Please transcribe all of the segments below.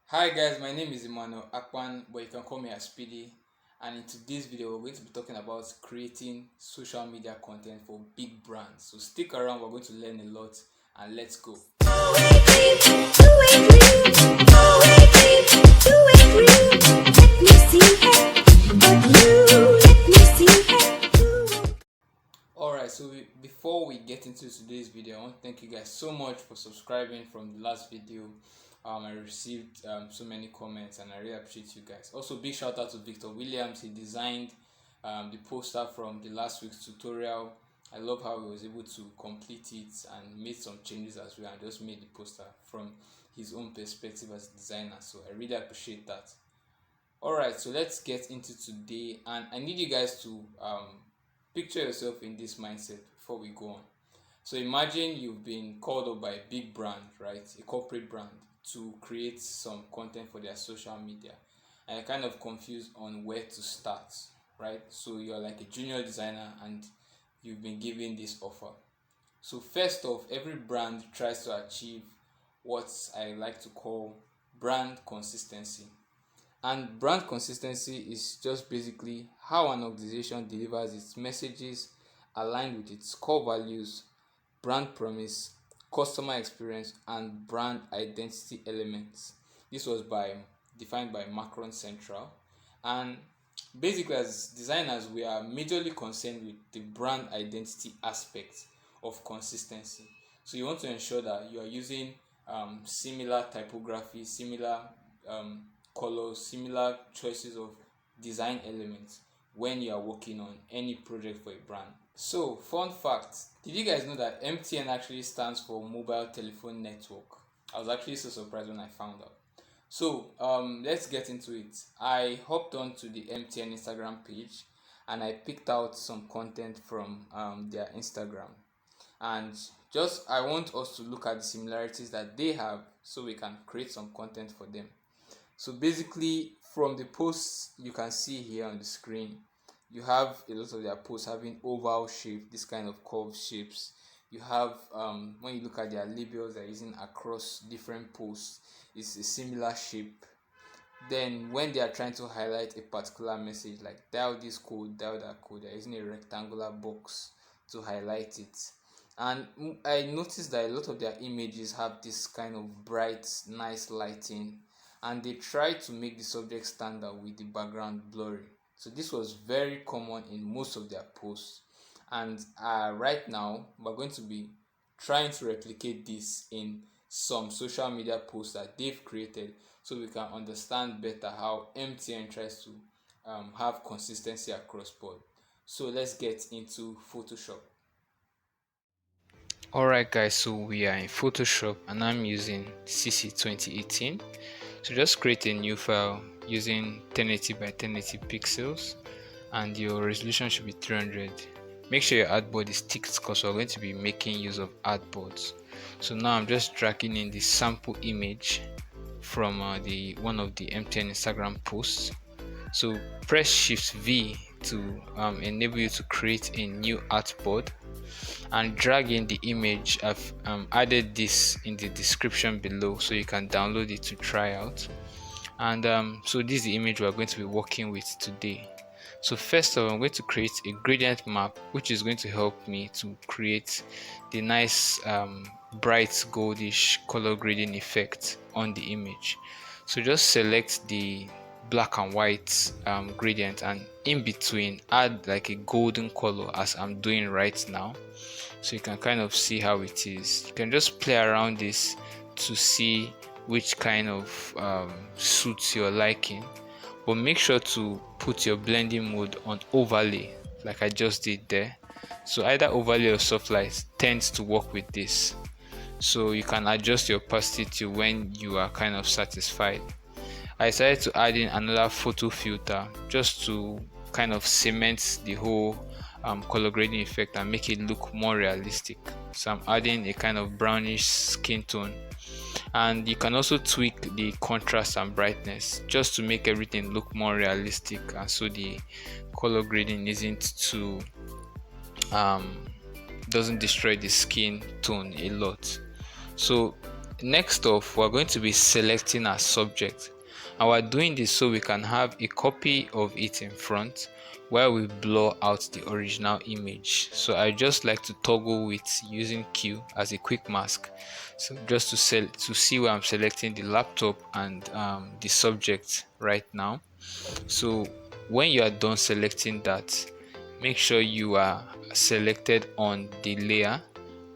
Hi guys, my name is Emmanuel Akpan, but you can call me as Speedy. And in today's video, we're going to be talking about creating social media content for big brands. So stick around, we're going to learn a lot, and let's go. Alright, so before we get into today's video, I want to thank you guys so much for subscribing from the last video. I received so many comments and I really appreciate you guys. Also, big shout out to Victor Williams. He designed the poster from the last week's tutorial. I love how he was able to complete it and made some changes as well and just made the poster from his own perspective as a designer. So I really appreciate that. Alright, so let's get into today, and I need you guys to picture yourself in this mindset before we go on. So imagine you've been called up by a big brand, right? A corporate brand to create some content for their social media, and you're kind of confused on where to start, right? So you're like a junior designer and you've been given this offer. So first off, every brand tries to achieve what I like to call brand consistency. And brand consistency is just basically how an organization delivers its messages aligned with its core values, brand promise, customer experience, and brand identity elements. This was defined by Macron Central. And basically, as designers, we are majorly concerned with the brand identity aspect of consistency. So you want to ensure that you are using similar typography, similar um, colors, similar choices of design elements when you are working on any project for a brand. So, fun fact, did you guys know that MTN actually stands for Mobile Telephone Network? I was actually so surprised when I found out. So, let's get into it. I hopped onto the MTN Instagram page and I picked out some content from their Instagram. And just I want us to look at the similarities that they have so we can create some content for them. So basically, from the posts you can see here on the screen, you have a lot of their posts having oval shape, this kind of curved shapes. You have when you look at their labels they're using across different posts, it's a similar shape. Then when they are trying to highlight a particular message like dial this code, dial that code, they're using a rectangular box to highlight it. And I noticed that a lot of their images have this kind of bright, nice lighting, and they try to make the subject stand out with the background blurry. So this was very common in most of their posts, and right now we're going to be trying to replicate this in some social media posts that they've created so we can understand better how MTN tries to have consistency across board. So let's get into Photoshop. Alright guys, so we are in Photoshop and I'm using CC 2018. So just create a new file using 1080 by 1080 pixels and your resolution should be 300. Make sure your artboard is ticked because we're going to be making use of artboards. So now I'm just dragging in the sample image from the one of the MTN Instagram posts. So press Shift V to enable you to create a new artboard and drag in the image. I've added this in the description below so you can download it to try out. And so this is the image we're going to be working with today. So first of all, I'm going to create a gradient map which is going to help me to create the nice bright goldish color grading effect on the image. So just select the black and white gradient and in between add like a golden color as I'm doing right now, so you can kind of see how it is. You can just play around this to see which kind of suits you're liking, but make sure to put your blending mode on overlay like I just did there. So either overlay or soft light tends to work with this, so you can adjust your opacity to when you are kind of satisfied. I decided to add in another photo filter just to kind of cement the whole color grading effect and make it look more realistic. So I'm adding a kind of brownish skin tone, and you can also tweak the contrast and brightness just to make everything look more realistic, and so the color grading isn't too doesn't destroy the skin tone a lot. So next off, we're going to be selecting our subject, and we're doing this so we can have a copy of it in front while we blur out the original image. So I just like to toggle with using Q as a quick mask, so just to see where I'm selecting the laptop and the subject right now. So when you are done selecting that, make sure you are selected on the layer,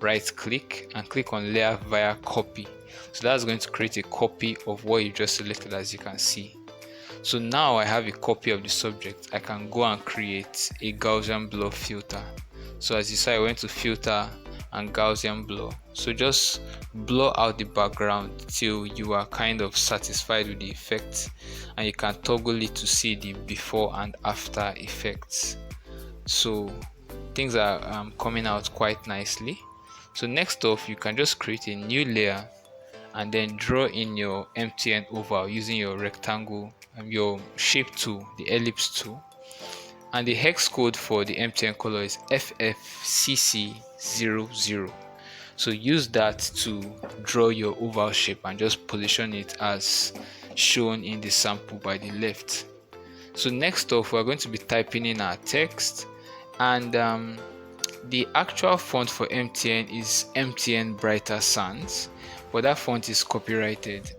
right click and click on layer via copy. So that's going to create a copy of what you just selected, as you can see. So now I have a copy of the subject. I can go and create a Gaussian blur filter. So as you saw, I went to filter and Gaussian blur. So just blur out the background till you are kind of satisfied with the effect, and you can toggle it to see the before and after effects. So things are coming out quite nicely. So next off, you can just create a new layer and then draw in your MTN oval using your rectangle, your shape tool, the ellipse tool. And the hex code for the MTN color is FFCC00. So use that to draw your oval shape and just position it as shown in the sample by the left. So next off, we're going to be typing in our text, and the actual font for MTN is MTN Brighter Sans, but that font is copyrighted.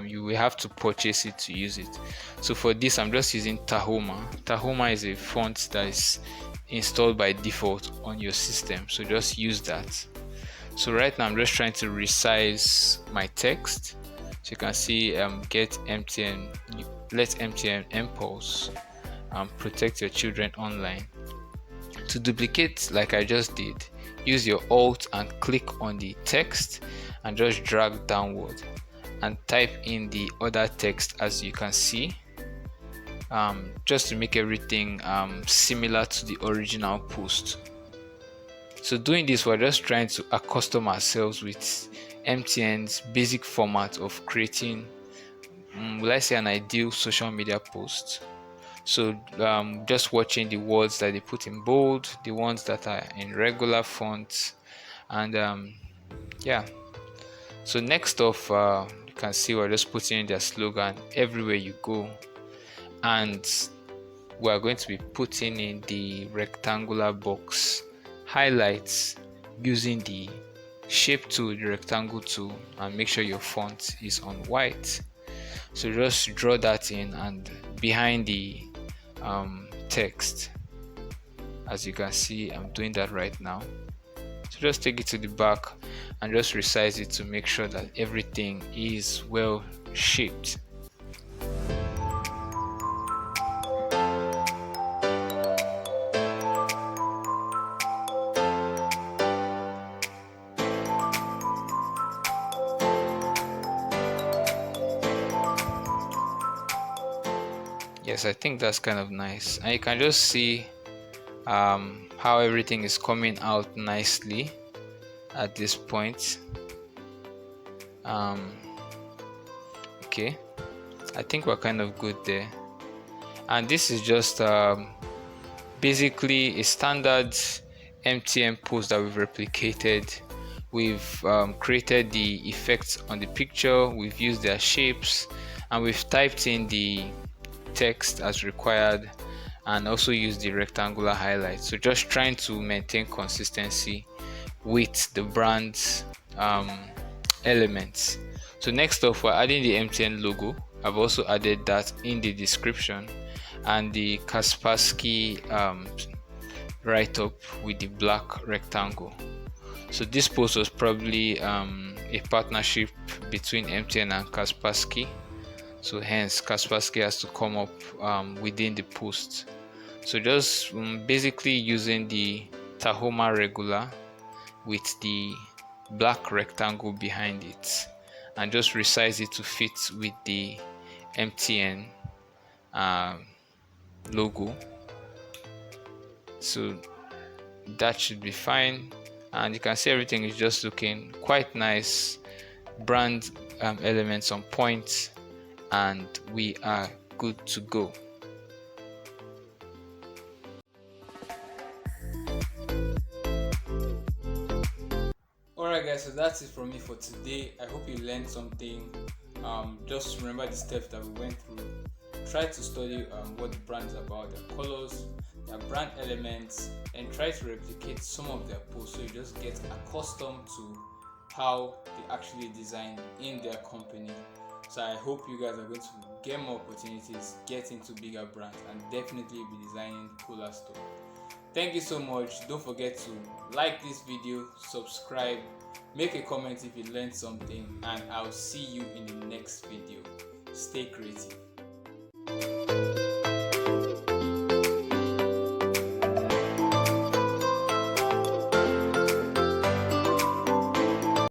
You will have to purchase it to use it. So for this, I'm just using Tahoma. Tahoma is a font that is installed by default on your system, so just use that. So right now I'm just trying to resize my text. So you can see get MTN, let MTN impulse, protect your children online. To duplicate like I just did, use your Alt and click on the text and just drag downward and type in the other text, as you can see, just to make everything similar to the original post. So doing this, we're just trying to accustom ourselves with MTN's basic format of creating, will I say, an ideal social media post. So just watching the words that they put in bold, the ones that are in regular fonts, and yeah. So next off, you can see we're just putting in their slogan everywhere you go, and we're going to be putting in the rectangular box highlights using the shape tool, the rectangle tool, and make sure your font is on white. So just draw that in and behind the text. As you can see, I'm doing that right now. So just take it to the back and just resize it to make sure that everything is well shaped. Yes, I think that's kind of nice, and you can just see how everything is coming out nicely at this point. Okay, I think we're kind of good there, and this is just basically a standard MTN post that we've replicated. We've created the effects on the picture, we've used their shapes, and we've typed in the text as required, and also use the rectangular highlight. So just trying to maintain consistency with the brand's elements. So next off, we're adding the MTN logo. I've also added that in the description, and the Kaspersky write-up with the black rectangle. So this post was probably a partnership between MTN and Kaspersky, so hence Kaspersky has to come up within the post. So just basically using the Tahoma regular with the black rectangle behind it, and just resize it to fit with the MTN logo. So that should be fine, and you can see everything is just looking quite nice, brand elements on point, and we are good to go. Alright guys, so that's it from me for today. I hope you learned something. Just remember the steps that we went through. Try to study what the brand is about, their colors, their brand elements, and try to replicate some of their posts so you just get accustomed to how they actually design in their company. So I hope you guys are going to get more opportunities, get into bigger brands, and definitely be designing cooler stuff. Thank you so much. Don't forget to like this video, subscribe, make a comment if you learned something, and I'll see you in the next video. Stay creative.